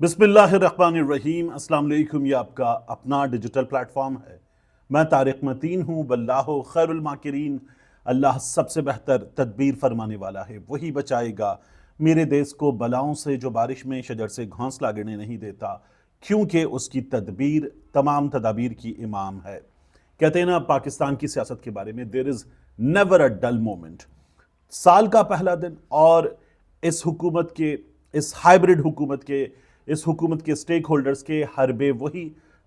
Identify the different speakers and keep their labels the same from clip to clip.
Speaker 1: बिस्मिल्लाहिर्रहमानिर्रहीम। अस्सलाम वालेकुम। ये आपका अपना डिजिटल प्लेटफॉर्म है। मैं तारिक मतीन हूँ। वल्लाहु खैरुल माकिरीन। अल्लाह सबसे बेहतर तदबीर फरमाने वाला है, वही बचाएगा मेरे देश को बलाओं से जो बारिश में शजर से घोंसला गिरने नहीं देता, क्योंकि उसकी तदबीर तमाम तदाबीर की इमाम है। कहते हैं ना पाकिस्तान की सियासत के बारे में, there is never a dull moment. साल का पहला दिन और इस हुकूमत के, इस हाइब्रिड हुकूमत के, इस हुकूमत के स्टेक होल्डर्स के हरबे वही,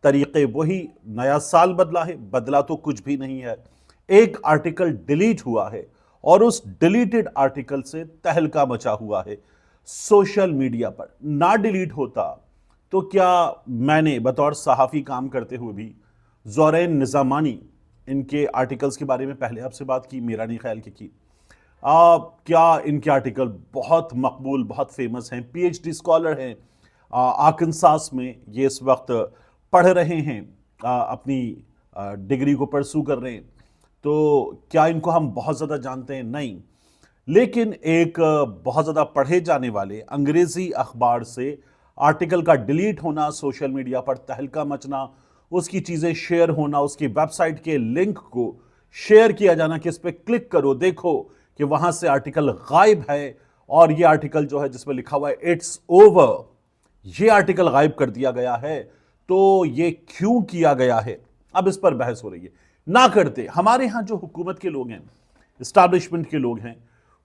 Speaker 1: तरीक़े वही। नया साल बदला है, बदला तो कुछ भी नहीं है। एक आर्टिकल डिलीट हुआ है और उस डिलीटेड आर्टिकल से तहलका मचा हुआ है सोशल मीडिया पर। ना डिलीट होता तो क्या मैंने बतौर सहाफ़ी काम करते हुए भी ज़ोरैन निज़ामानी इनके आर्टिकल्स के बारे में पहले आपसे बात की? मेरा नहीं ख्याल की। क्या इनके आर्टिकल बहुत मकबूल, बहुत फेमस हैं, पीएचडी स्कॉलर हैं, आर्कनसास में ये इस वक्त पढ़ रहे हैं, अपनी डिग्री को परसू कर रहे हैं। तो क्या इनको हम बहुत ज़्यादा जानते हैं? नहीं। लेकिन एक बहुत ज़्यादा पढ़े जाने वाले अंग्रेज़ी अखबार से आर्टिकल का डिलीट होना, सोशल मीडिया पर तहलका मचना, उसकी चीज़ें शेयर होना, उसकी वेबसाइट के लिंक को शेयर किया जाना कि इस पर क्लिक करो, देखो कि वहाँ से आर्टिकल गायब है, और ये आर्टिकल जो है जिसमें लिखा हुआ है इट्स ओवर, ये आर्टिकल गायब कर दिया गया है। तो ये क्यों किया गया है, अब इस पर बहस हो रही है। ना करते, हमारे यहाँ जो हुकूमत के लोग हैं, इस्टेब्लिशमेंट के लोग हैं,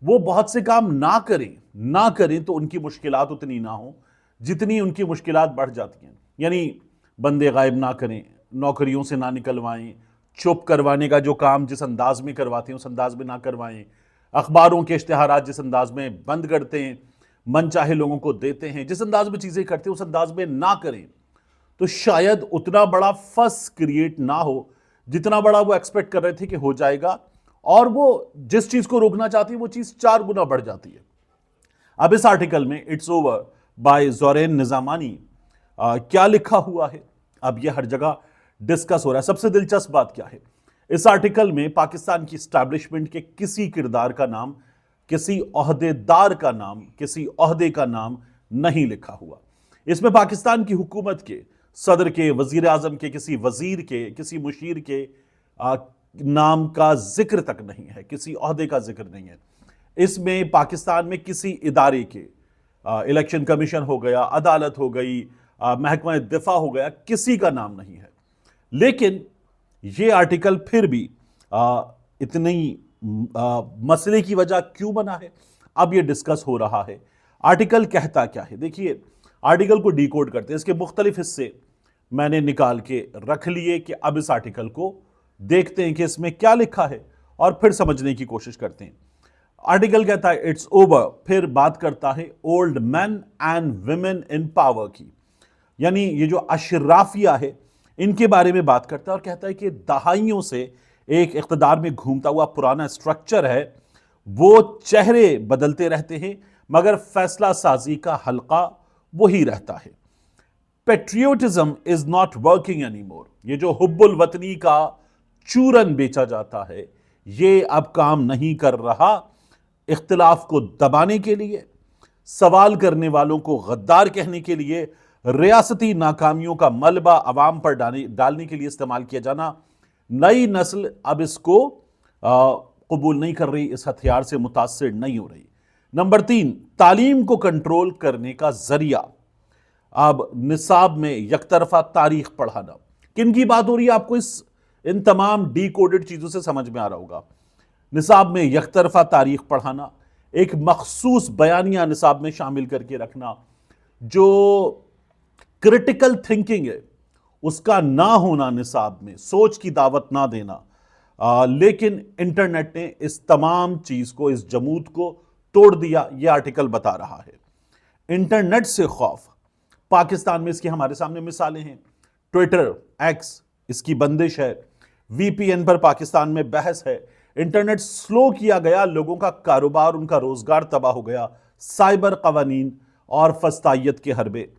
Speaker 1: वो बहुत से काम ना करें तो उनकी मुश्किलात उतनी ना हो जितनी उनकी मुश्किलात बढ़ जाती हैं। यानी बंदे गायब ना करें, नौकरियों से ना निकलवाएं, चुप करवाने का जो काम जिस अंदाज में करवाते हैं उस अंदाज में ना करवाएं, अखबारों के इश्तिहारात जिस अंदाज में बंद करते हैं, मन चाहे लोगों को देते हैं, जिस अंदाज में चीज़ें करते हैं उस अंदाज में ना करें, तो शायद उतना बड़ा फस क्रिएट ना हो जितना बड़ा वो एक्सपेक्ट कर रहे थे कि हो जाएगा, और वो जिस चीज़ को रोकना चाहती है वो चीज़ 4 गुना बढ़ जाती है। अब इस आर्टिकल में इट्स ओवर बाय ज़ोरैन निज़ामानी क्या लिखा हुआ है, अब ये हर जगह डिस्कस हो रहा है। सबसे दिलचस्प बात क्या है, इस आर्टिकल में पाकिस्तान की एस्टैब्लिशमेंट के किसी किरदार का नाम, किसी ओहदेदार का नाम, किसी ओहदे का नाम नहीं लिखा हुआ। इसमें पाकिस्तान की हुकूमत के सदर के, वजीर आजम के, किसी वजीर के, किसी मुशीर के नाम का जिक्र तक नहीं है, किसी ओहदे का जिक्र नहीं है। इसमें पाकिस्तान में किसी इदारे के, इलेक्शन कमीशन हो गया, अदालत हो गई, महकमा दिफा हो गया, किसी का नाम नहीं है। लेकिन ये आर्टिकल फिर भी इतनी मसले की वजह क्यों बना है, अब ये डिस्कस हो रहा है। आर्टिकल कहता क्या है, देखिए आर्टिकल को डिकोड करते हैं, इसके मुख्तलिफ हिस्से मैंने निकाल के रख लिए कि अब इस आर्टिकल को देखते हैं कि इसमें क्या लिखा है और फिर समझने की कोशिश करते हैं। आर्टिकल कहता है इट्स ओवर, फिर बात करता है old man and women in power की, यानी ये जो अशराफिया है इनके बारे में बात करता है और कहता है कि दहाइयों से एक इख्तिदार में घूमता हुआ पुराना स्ट्रक्चर है, वो चेहरे बदलते रहते हैं मगर फैसला साजी का हल्का वही रहता है। Patriotism is not working anymore, ये जो हुब्बुल वतनी का चूरन बेचा जाता है ये अब काम नहीं कर रहा। इख्तिलाफ को दबाने के लिए, सवाल करने वालों को गद्दार कहने के लिए, रियासती नाकामियों का मलबा अवाम पर डालने के लिए इस्तेमाल किया जाना, नई नस्ल अब इसको कबूल नहीं कर रही, इस हथियार से मुतासिर नहीं हो रही। नंबर 3, तालीम को कंट्रोल करने का जरिया, अब निसाब में यकतरफा तारीख पढ़ाना। किन की बात हो रही है, आपको इन तमाम डीकोडेड चीज़ों से समझ में आ रहा होगा। निसाब में यकतरफा तारीख पढ़ाना, एक मखसूस बयानिया निसाब में शामिल करके रखना, जो क्रिटिकल थिंकिंग है उसका ना होना निसाब में, सोच की दावत ना देना। लेकिन इंटरनेट ने इस तमाम चीज़ को, इस जमूत को तोड़ दिया, यह आर्टिकल बता रहा है। इंटरनेट से खौफ, पाकिस्तान में इसकी हमारे सामने मिसालें हैं। ट्विटर, एक्स, इसकी बंदिश है। वीपीएन पर पाकिस्तान में बहस है। इंटरनेट स्लो किया गया, लोगों का कारोबार, उनका रोजगार तबाह हो गया। साइबर कवानीन और फस्तायत के हरबे,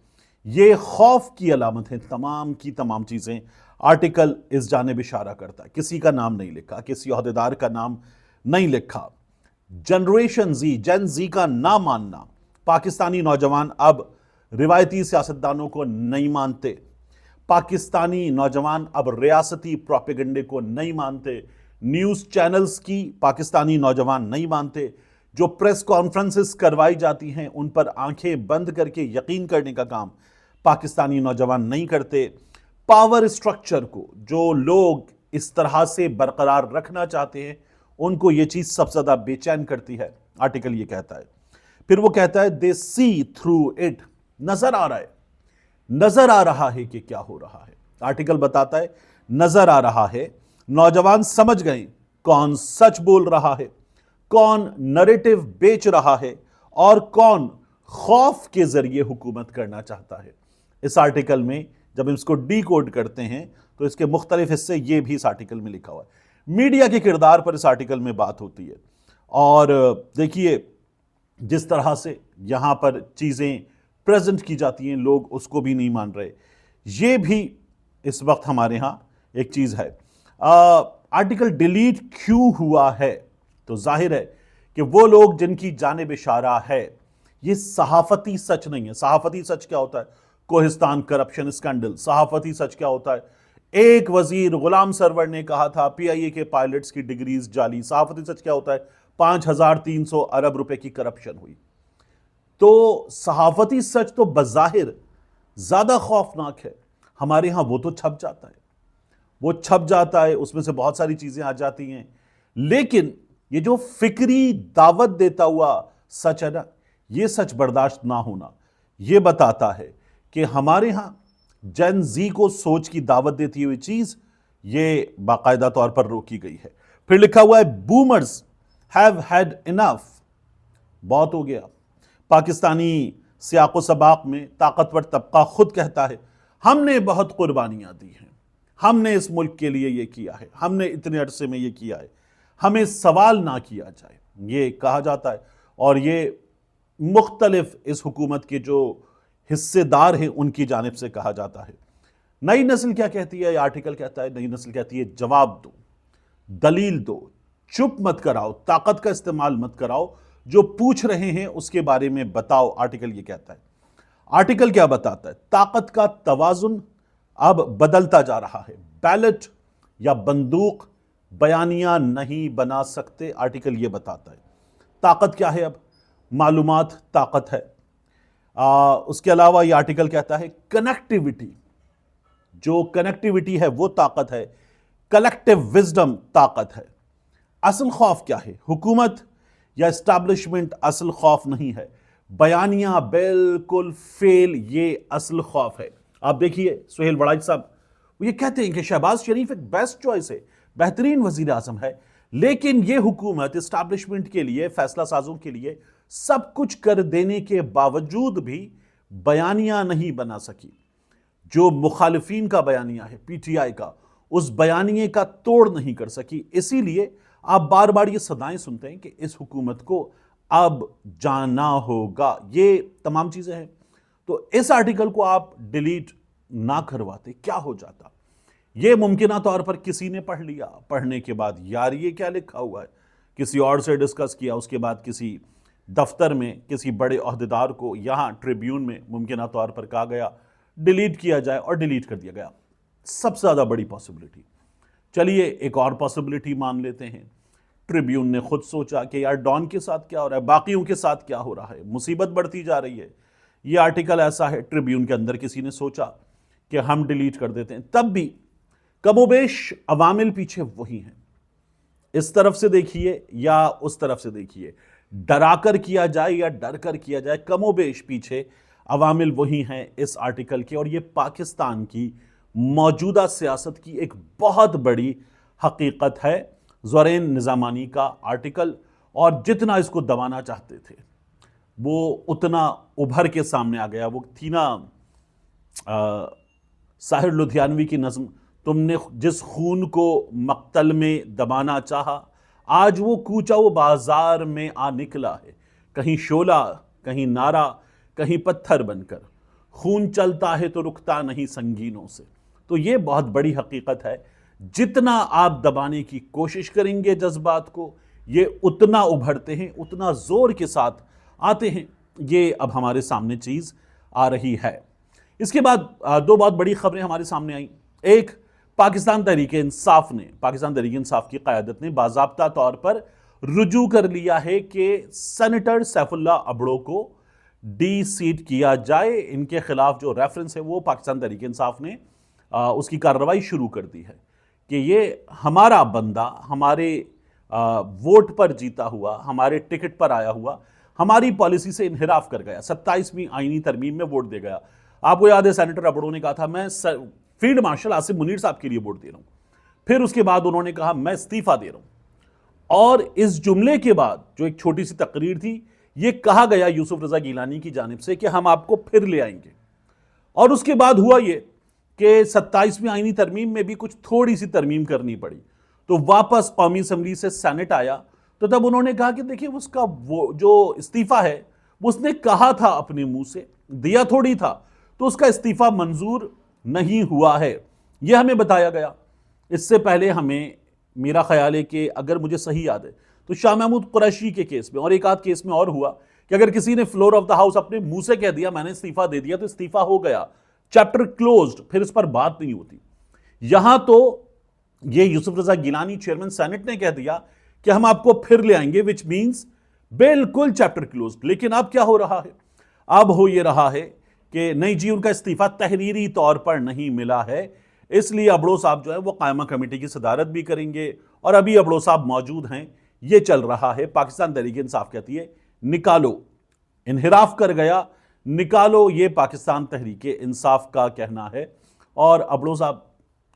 Speaker 1: ये खौफ की अलामत है। तमाम की तमाम चीज़ें आर्टिकल इस जानिब इशारा करता है। किसी का नाम नहीं लिखा, किसी ओहदेदार का नाम नहीं लिखा। जनरेशन जी, जेन जी का ना मानना, पाकिस्तानी नौजवान अब रिवायती सियासतदानों को नहीं मानते, पाकिस्तानी नौजवान अब रियासती प्रोपेगेंडे को नहीं मानते, न्यूज़ चैनल्स की पाकिस्तानी नौजवान नहीं मानते, जो प्रेस कॉन्फ्रेंसेस करवाई जाती हैं उन पर आंखें बंद करके यकीन करने का काम पाकिस्तानी नौजवान नहीं करते। पावर स्ट्रक्चर को जो लोग इस तरह से बरकरार रखना चाहते हैं उनको ये चीज़ सबसे ज़्यादा बेचैन करती है। आर्टिकल ये कहता है, फिर वो कहता है दे सी थ्रू इट, नजर आ रहा है, नजर आ रहा है कि क्या हो रहा है। आर्टिकल बताता है नजर आ रहा है, नौजवान समझ गए कौन सच बोल रहा है, कौन नैरेटिव बेच रहा है और कौन खौफ के जरिए हुकूमत करना चाहता है। इस आर्टिकल में जब इसको डीकोड करते हैं तो इसके मुख्तलिफ हिस्से ये भी इस आर्टिकल में लिखा हुआ है। मीडिया के किरदार पर इस आर्टिकल में बात होती है और देखिए जिस तरह से यहां पर चीजें प्रेजेंट की जाती हैं लोग उसको भी नहीं मान रहे। ये भी इस वक्त हमारे यहां एक चीज है। आर्टिकल डिलीट क्यों हुआ है? तो जाहिर है कि वो लोग जिनकी जानिब इशारा है, ये सहाफती सच नहीं है। सहाफती सच क्या होता है? Kohistan corruption scandal. सहाफती सच क्या होता है? एक वजीर गुलाम सरवर ने कहा था PIA के पायलट्स की डिग्रीज जाली। सहाफती सच क्या होता है? 5300 अरब रुपए की करप्शन हुई। तो सहाफती सच तो बज़ाहिर ज्यादा खौफनाक है, हमारे यहां वो तो छप जाता है, वो छप जाता है, उसमें से बहुत सारी चीजें आ जाती हैं। लेकिन ये जो फिक्री दावत देता हुआ सच है ना, ये सच बर्दाश्त ना होना ये बताता है कि हमारे यहां जेन जी को सोच की दावत देती हुई चीज ये बाकायदा तौर पर रोकी गई है। फिर लिखा हुआ है बूमर्स हैव हैड इनफ, बहुत हो गया। पाकिस्तानी सियाको सबाक में ताकतवर तबका खुद कहता है हमने बहुत कुर्बानियां दी हैं, हमने इस मुल्क के लिए ये किया है, हमने इतने अरसे में ये किया है, हमें सवाल ना किया जाए, ये कहा जाता है। और ये मुख्तलिफ इस हुकूमत के जो हिस्सेदार हैं उनकी जानिब से कहा जाता है। नई नस्ल क्या कहती है? आर्टिकल कहता है नई नस्ल कहती है जवाब दो, दलील दो, चुप मत कराओ, ताकत का इस्तेमाल मत कराओ, जो पूछ रहे हैं उसके बारे में बताओ। आर्टिकल ये कहता है। आर्टिकल क्या बताता है? ताकत का तवाजुन अब बदलता जा रहा है, बैलेट या बंदूक बयानियां नहीं बना सकते। आर्टिकल ये बताता है ताकत क्या है, अब मालूमात ताकत है। उसके अलावा ये आर्टिकल कहता है कनेक्टिविटी, जो कनेक्टिविटी है वो ताकत है, कलेक्टिव विजडम ताकत है। असल खौफ क्या है? हुकूमत या एस्टैब्लिशमेंट असल खौफ नहीं है, बयानियां बिल्कुल फेल, ये असल खौफ है। आप देखिए सुहेल वड़ाइच साहब वो ये कहते हैं कि शहबाज शरीफ एक बेस्ट चॉइस है, बेहतरीन वजीर आजम है, लेकिन ये हुकूमत एस्टैब्लिशमेंट के लिए, फैसला साजों के लिए सब कुछ कर देने के बावजूद भी बयानियां नहीं बना सकी। जो मुखालिफिन का बयानिया है PTI का, उस बयानिए का तोड़ नहीं कर सकी। इसीलिए आप बार बार ये सदाएं सुनते हैं कि इस हुकूमत को अब जाना होगा। ये तमाम चीजें हैं। तो इस आर्टिकल को आप डिलीट ना करवाते क्या हो जाता? ये मुमकिन तौर पर किसी ने पढ़ लिया, पढ़ने के बाद यार ये क्या लिखा हुआ है, किसी और से डिस्कस किया, उसके बाद किसी दफ्तर में किसी बड़े ओहदेदार को यहाँ ट्रिब्यून में मुमकिन तौर पर कहा गया डिलीट किया जाए और डिलीट कर दिया गया। सबसे ज़्यादा बड़ी पॉसिबिलिटी। चलिए एक और पॉसिबिलिटी मान लेते हैं, ट्रिब्यून ने खुद सोचा कि यार डॉन के साथ क्या हो रहा है, बाकियों के साथ क्या हो रहा है, मुसीबत बढ़ती जा रही है, ये आर्टिकल ऐसा है। ट्रिब्यून के अंदर किसी ने सोचा कि हम डिलीट कर देते हैं। तब भी कमोबेश अवामिल पीछे वही हैं। इस तरफ से देखिए या उस तरफ से देखिए, डरा कर किया जाए या डर कर किया जाए, कमोबेश पीछे अवामिल वही हैं इस आर्टिकल के। और ये पाकिस्तान की मौजूदा सियासत की एक बहुत बड़ी हकीकत है। ज़ुरैन निज़ामानी का आर्टिकल, और जितना इसको दबाना चाहते थे वो उतना उभर के सामने आ गया। वो थी ना साहिर लुधियानवी की नज़्म, तुमने जिस खून को मक्तल में दबाना चाहा, आज वो कूचा वो बाजार में आ निकला है, कहीं शोला कहीं नारा कहीं पत्थर बनकर, खून चलता है तो रुकता नहीं संगीनों से। तो ये बहुत बड़ी हकीकत है, जितना आप दबाने की कोशिश करेंगे जज्बात को, ये उतना उभरते हैं, उतना जोर के साथ आते हैं। ये अब हमारे सामने चीज़ آ رہی ہے۔ اس کے بعد دو بہت بڑی خبریں ہمارے سامنے آئیں۔ ایک، پاکستان تحریک انصاف کی قیادت نے باضابطہ طور پر رجوع کر لیا ہے کہ سینیٹر سیف اللہ ابڑو کو ڈی سیٹ کیا جائے۔ ان کے خلاف جو ریفرنس ہے وہ پاکستان تحریک انصاف نے اس کی کارروائی شروع کر دی ہے کہ یہ ہمارا بندہ ہمارے ووٹ پر جیتا ہوا، ہمارے ٹکٹ پر آیا ہوا، ہماری پالیسی سے انحراف کر گیا، 27ویں آئینی ترمیم میں ووٹ دے گیا۔ آپ کو یاد ہے سینیٹر ابڑو نے کہا تھا میں فیلڈ مارشل آصف منیر صاحب کے لیے ووٹ دے رہا ہوں، پھر اس کے بعد انہوں نے کہا میں استعفیٰ دے رہا ہوں، اور اس جملے کے بعد جو ایک چھوٹی سی تقریر تھی یہ کہا گیا یوسف رضا گیلانی کی جانب سے کہ ہم آپ کو پھر لے آئیں گے، اور اس کے بعد ہوا یہ کہ 27ویں آئینی ترمیم میں بھی کچھ تھوڑی سی ترمیم کرنی پڑی، تو واپس قومی اسمبلی سے سینٹ آیا، تو تب انہوں نے کہا کہ دیکھیں اس کا وہ جو استعفیٰ ہے وہ اس نے کہا تھا اپنے منہ سے، دیا تھوڑی تھا، تو اس کا استعفیٰ منظور نہیں ہوا ہے، یہ ہمیں بتایا گیا۔ اس سے پہلے ہمیں، میرا خیال ہے کہ اگر مجھے صحیح یاد ہے تو شاہ محمود قریشی کے کیس میں اور ایک آدھ کیس میں اور ہوا کہ اگر کسی نے فلور آف دا ہاؤس اپنے منہ سے کہہ دیا میں نے استعفیٰ دے دیا تو استعفیٰ ہو گیا، چیپٹر کلوزڈ، پھر اس پر بات نہیں ہوتی۔ یہاں تو یہ یوسف رضا گیلانی چیئرمین سینٹ نے کہہ دیا کہ ہم آپ کو پھر لے آئیں گے، وچ مینز بالکل چیپٹر کلوزڈ۔ لیکن اب کیا ہو رہا ہے؟ اب ہو یہ رہا ہے کہ نہیں جی ان کا استعفیٰ تحریری طور پر نہیں ملا ہے، اس لیے ابڑو صاحب جو ہے وہ قائمہ کمیٹی کی صدارت بھی کریں گے، اور ابھی ابڑو صاحب موجود ہیں۔ یہ چل رہا ہے، پاکستان تحریک انصاف کہتی ہے نکالو، انحراف کر گیا، نکالو، یہ پاکستان تحریک انصاف کا کہنا ہے، اور ابڑو صاحب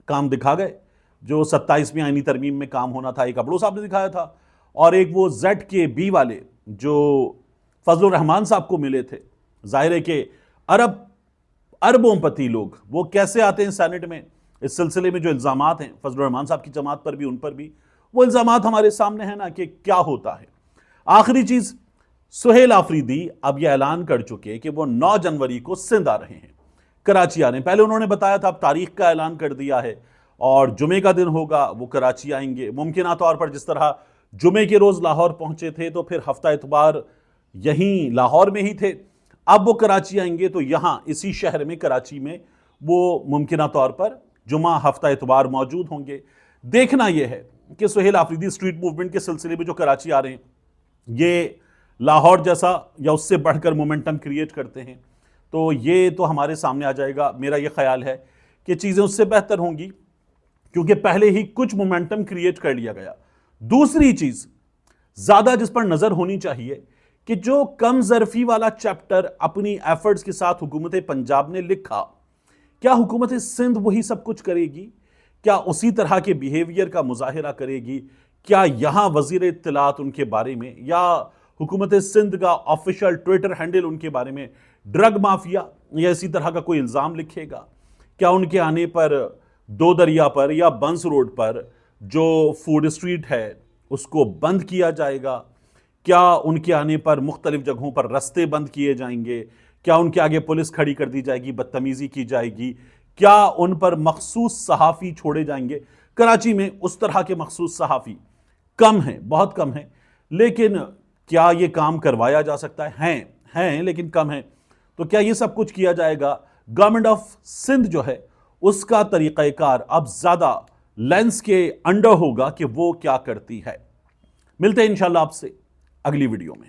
Speaker 1: کام دکھا گئے۔ جو 27ویں آئینی ترمیم میں کام ہونا تھا ایک ابڑو صاحب نے دکھایا تھا، اور ایک وہ زیڈ کے بی والے جو فضل الرحمان صاحب کو ملے تھے۔ ظاہر ہے کہ اربوں پتی لوگ وہ کیسے آتے ہیں سینٹ میں، اس سلسلے میں جو الزامات ہیں فضل الرحمان صاحب کی جماعت پر بھی ان پر بھی، وہ الزامات ہمارے سامنے ہیں نا کہ کیا ہوتا ہے۔ آخری چیز، سہیل آفریدی اب یہ اعلان کر چکے کہ وہ 9 جنوری کو سندھ آ رہے ہیں، کراچی آ رہے ہیں۔ پہلے انہوں نے بتایا تھا اب تاریخ کا اعلان کر دیا ہے اور جمعے کا دن ہوگا، وہ کراچی آئیں گے۔ ممکنہ طور پر جس طرح جمعے کے روز لاہور پہنچے تھے تو پھر ہفتہ اتوار یہیں لاہور میں ہی تھے، اب وہ کراچی آئیں گے تو یہاں اسی شہر میں کراچی میں وہ ممکنہ طور پر جمعہ ہفتہ اتوار موجود ہوں گے۔ دیکھنا یہ ہے کہ سہیل آفریدی اسٹریٹ موومنٹ کے سلسلے میں جو کراچی آ رہے ہیں یہ لاہور جیسا یا اس سے بڑھ کر مومنٹم کریٹ کرتے ہیں، تو یہ تو ہمارے سامنے آ جائے گا۔ میرا یہ خیال ہے کہ چیزیں اس سے بہتر ہوں گی کیونکہ پہلے ہی کچھ مومنٹم کریٹ کر لیا گیا۔ دوسری چیز زیادہ جس پر نظر ہونی چاہیے کہ جو کم ظرفی والا چیپٹر اپنی ایفرٹس کے ساتھ حکومت پنجاب نے لکھا، کیا حکومت سندھ وہی سب کچھ کرے گی؟ کیا اسی طرح کے بیہیویئر کا مظاہرہ کرے گی؟ کیا یہاں وزیر اطلاعات ان کے بارے میں یا حکومت سندھ کا آفیشل ٹویٹر ہینڈل ان کے بارے میں ڈرگ مافیا یا اسی طرح کا کوئی الزام لکھے گا؟ کیا ان کے آنے پر دو دریا پر یا بنس روڈ پر جو فوڈ اسٹریٹ ہے اس کو بند کیا جائے گا؟ کیا ان کے آنے پر مختلف جگہوں پر رستے بند کیے جائیں گے؟ کیا ان کے آگے پولیس کھڑی کر دی جائے گی، بدتمیزی کی جائے گی؟ کیا ان پر مخصوص صحافی چھوڑے جائیں گے؟ کراچی میں اس طرح کے مخصوص صحافی کم ہیں، بہت کم ہیں، لیکن کیا یہ کام کروایا جا سکتا ہے؟ ہیں لیکن کم ہیں۔ تو کیا یہ سب کچھ کیا جائے گا؟ گورنمنٹ آف سندھ جو ہے اس کا طریقہ کار اب زیادہ لینس کے انڈر ہوگا کہ وہ کیا کرتی ہے۔ ملتے ہیں انشاءاللہ آپ سے اگلی ویڈیو میں۔